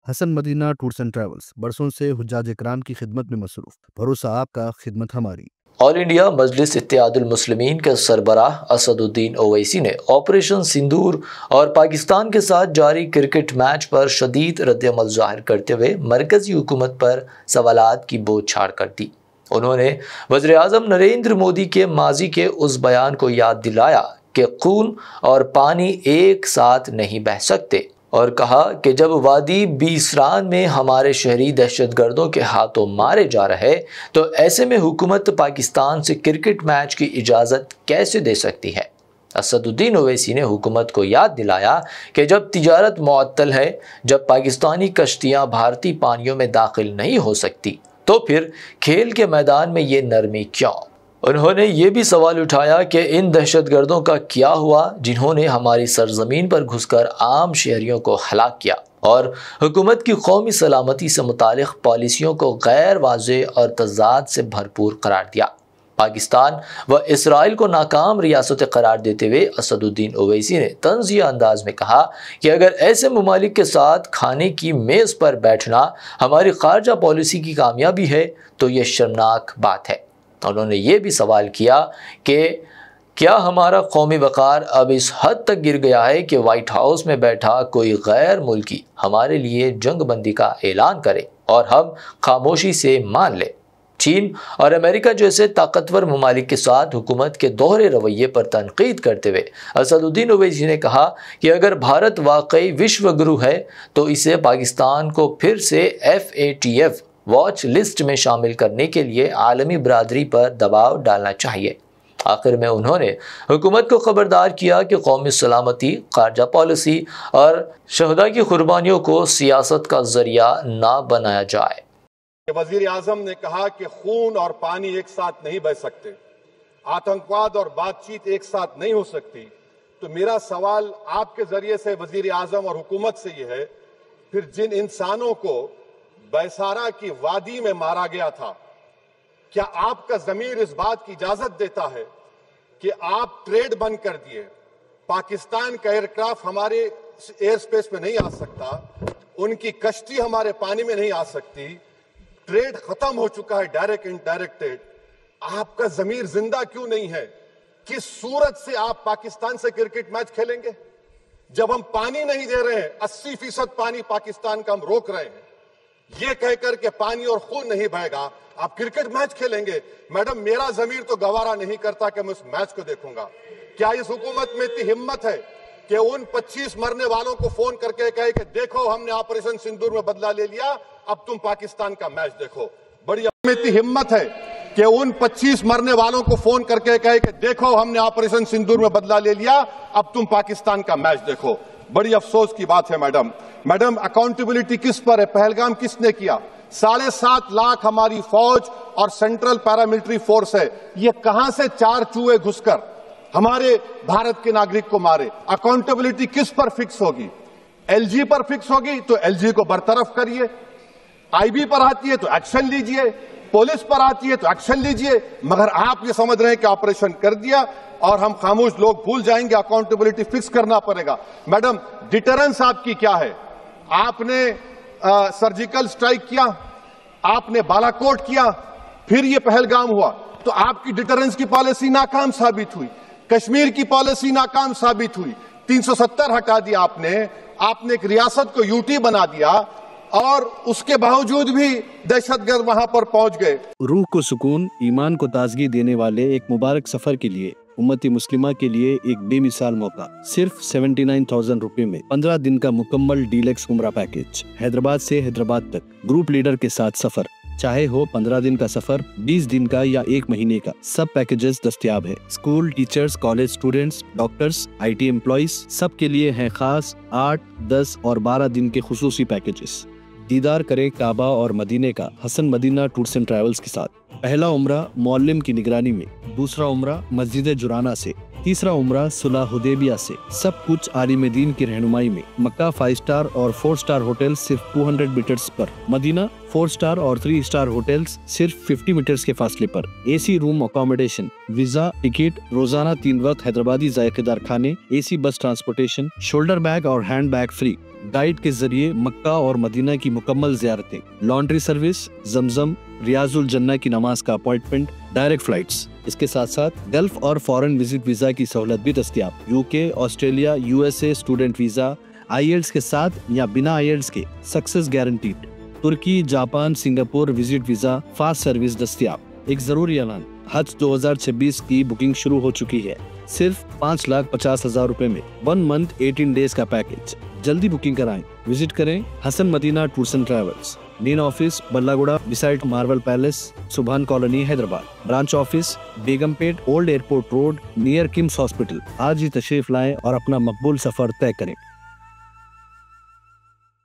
Hasan Madina tours and travels برسوں سے حجاج اکرام کی خدمت میں مصروف، بھروسہ آپ کا، خدمت ہماری۔ آل انڈیا مجلس اتحاد المسلمین کے سربراہ اسد الدین اویسی نے آپریشن سندور اور پاکستان کے ساتھ جاری کرکٹ میچ پر شدید رد عمل ظاہر کرتے ہوئے مرکزی حکومت پر سوالات کی بوچھاڑ کر دی۔ انہوں نے وزیر اعظم نریندر مودی کے ماضی کے اس بیان کو یاد دلایا کہ خون اور پانی ایک ساتھ نہیں بہہ سکتے، اور کہا کہ جب وادی بیسران میں ہمارے شہری دہشت گردوں کے ہاتھوں مارے جا رہے تو ایسے میں حکومت پاکستان سے کرکٹ میچ کی اجازت کیسے دے سکتی ہے۔ اسد الدین اویسی نے حکومت کو یاد دلایا کہ جب تجارت معطل ہے، جب پاکستانی کشتیاں بھارتی پانیوں میں داخل نہیں ہو سکتی، تو پھر کھیل کے میدان میں یہ نرمی کیوں؟ انہوں نے یہ بھی سوال اٹھایا کہ ان دہشت گردوں کا کیا ہوا جنہوں نے ہماری سرزمین پر گھس کر عام شہریوں کو ہلاک کیا اور حکومت کی قومی سلامتی سے متعلق پالیسیوں کو غیر واضح اور تضاد سے بھرپور قرار دیا۔ پاکستان و اسرائیل کو ناکام ریاست قرار دیتے ہوئے اسد الدین اویسی نے طنزیہ انداز میں کہا کہ اگر ایسے ممالک کے ساتھ کھانے کی میز پر بیٹھنا ہماری خارجہ پالیسی کی کامیابی ہے تو یہ شرمناک بات ہے۔ انہوں نے یہ بھی سوال کیا کہ کیا ہمارا قومی وقار اب اس حد تک گر گیا ہے کہ وائٹ ہاؤس میں بیٹھا کوئی غیر ملکی ہمارے لیے جنگ بندی کا اعلان کرے اور ہم خاموشی سے مان لیں۔ چین اور امریکہ جیسے طاقتور ممالک کے ساتھ حکومت کے دوہرے رویے پر تنقید کرتے ہوئے اسد الدین اویسی نے کہا کہ اگر بھارت واقعی وشو گرو ہے تو اسے پاکستان کو پھر سے FATF واچ لسٹ میں شامل کرنے کے لیے عالمی برادری پر دباؤ ڈالنا چاہیے۔ آخر میں انہوں نے حکومت کو خبردار کیا کہ قومی سلامتی، خارجہ پالیسی اور شہداء کی قربانیوں کو سیاست کا ذریعہ نہ بنایا جائے۔ وزیر اعظم نے کہا کہ خون اور پانی ایک ساتھ نہیں بہہ سکتے، آتنکواد اور بات چیت ایک ساتھ نہیں ہو سکتی، تو میرا سوال آپ کے ذریعے سے وزیر اعظم اور حکومت سے یہ ہے، پھر جن انسانوں کو بیسارا کی وادی میں مارا گیا تھا، کیا آپ کا ضمیر اس بات کی اجازت دیتا ہے کہ آپ ٹریڈ بند کر دیے، پاکستان کا ایئرکرافٹ ہمارے ایئر سپیس میں نہیں آ سکتا، ان کی کشتی ہمارے پانی میں نہیں آ سکتی، ٹریڈ ختم ہو چکا ہے ڈائریکٹ انڈائریکٹڈ، آپ کا ضمیر زندہ کیوں نہیں ہے؟ کس صورت سے آپ پاکستان سے کرکٹ میچ کھیلیں گے جب ہم پانی نہیں دے رہے ہیں؟ 80% پانی پاکستان کا ہم روک رہے ہیں، یہ کہہ کر کہ پانی اور خون نہیں بہے گا آپ کرکٹ میچ کھیلیں گے؟ میڈم میرا ضمیر تو گوارا نہیں کرتا کہ میں اس میچ کو دیکھوں گا۔ کیا اس حکومت میں اتنی ہمت ہے کہ ان 25 مرنے والوں کو فون کر کے کہے کہ دیکھو ہم نے آپریشن سندور میں بدلہ لے لیا، اب تم پاکستان کا میچ دیکھو؟ بڑی اتنی ہمت ہے کہ ان 25 مرنے والوں کو فون کر کے کہے کہ دیکھو ہم نے آپریشن سندور میں بدلہ لے لیا، اب تم پاکستان کا میچ دیکھو؟ بڑی افسوس کی بات ہے میڈم اکاؤنٹیبلٹی کس پر ہے؟ پہلگام کس نے کیا؟ 7.5 لاکھ ہماری فوج اور سینٹرل پیراملٹری فورس ہے، یہ کہاں سے 4 چوہے گھس کر ہمارے بھارت کے ناگرک کو مارے؟ اکاؤنٹیبلٹی کس پر فکس ہوگی؟ LG پر فکس ہوگی تو LG کو برطرف کریے، IB پر آتی ہے تو ایکشن لیجئے، پولیس پر آتی ہے تو ایکشن لیجئے، مگر آپ یہ سمجھ رہے ہیں کہ آپریشن کر دیا اور ہم خاموش لوگ بھول جائیں گے؟ اکاؤنٹیبلٹی فکس کرنا پڑے گا۔ میڈم ڈیٹرنس آپ کی کیا ہے؟ آپ نے سرجیکل سٹرائک کیا، آپ نے بالا کوٹ کیا، پھر یہ پہلگام ہوا، تو آپ کی ڈیٹرنس کی پالیسی ناکام ثابت ہوئی، کشمیر کی پالیسی ناکام ثابت ہوئی، 370 ہٹا دیا آپ نے ایک ریاست کو UT بنا دیا، اور اس کے باوجود بھی دہشت گرد وہاں پر پہنچ گئے۔ روح کو سکون، ایمان کو تازگی دینے والے ایک مبارک سفر کے لیے امت مسلمہ کے لیے ایک بے مثال موقع، صرف 79,000 روپے میں 15 دن کا مکمل ڈیلکس عمرہ پیکج، حیدرآباد سے حیدرآباد تک گروپ لیڈر کے ساتھ سفر، چاہے ہو 15 دن کا سفر، 20 دن کا یا 1 مہینے کا، سب پیکجز دستیاب ہے۔ School teachers, college students, doctors, IT employees, سب کے لیے ہیں خاص 8، 10 اور 12 دن کے خصوصی پیکجز۔ دیدار کریں کعبہ اور مدینے کا حسن مدینہ ٹورز اینڈ ٹریولز کے ساتھ۔ پہلا عمرہ معلم کی نگرانی میں، دوسرا عمرہ مسجد جرانہ سے، تیسرا عمرہ صلح حدیبیہ سے، سب کچھ عالم دین کی رہنمائی میں۔ مکہ 5 اسٹار اور 4 اسٹار ہوٹل صرف 200 میٹرز پر، مدینہ 4 اسٹار اور 3 اسٹار ہوٹلز صرف 50 میٹرز کے فاصلے پر، AC روم اکاموڈیشن، ویزا، ٹکٹ، روزانہ 3 وقت حیدرآبادی ذائقے دار کھانے، AC بس ٹرانسپورٹیشن، شولڈر بیگ اور ہینڈ بیگ فری، گائیڈ کے ذریعے مکہ اور مدینہ کی مکمل زیارتیں، لانڈری سروس، زمزم، ریاض الجنہ کی نماز کا اپوائنٹمنٹ، ڈائریکٹ فلائٹس۔ اس کے ساتھ ساتھ گلف اور فورن وزٹ ویزا کی سہولت بھی دستیاب۔ UK، Australia, USA student visa, IELTS کے ساتھ یا بنا IELTS کے سکسیس گارنٹیڈ۔ ترکی، Japan, Singapore visit visa fast service دستیاب۔ ایک ضروری اعلان، حج 2026 کی بکنگ شروع ہو چکی ہے، صرف 5,50,000 روپے میں 1 month 18 days کا پیکج۔ جلدی بکنگ کرائیں۔ وزٹ کریں Hasan Madina tours and travels, main office Balaguda beside Marvel Palace, Subhan colony, Hyderabad. Branch office Begumpet, old airport road, near KIMS hospital. آج ہی تشریف لائیں اور اپنا مقبول سفر طے کریں۔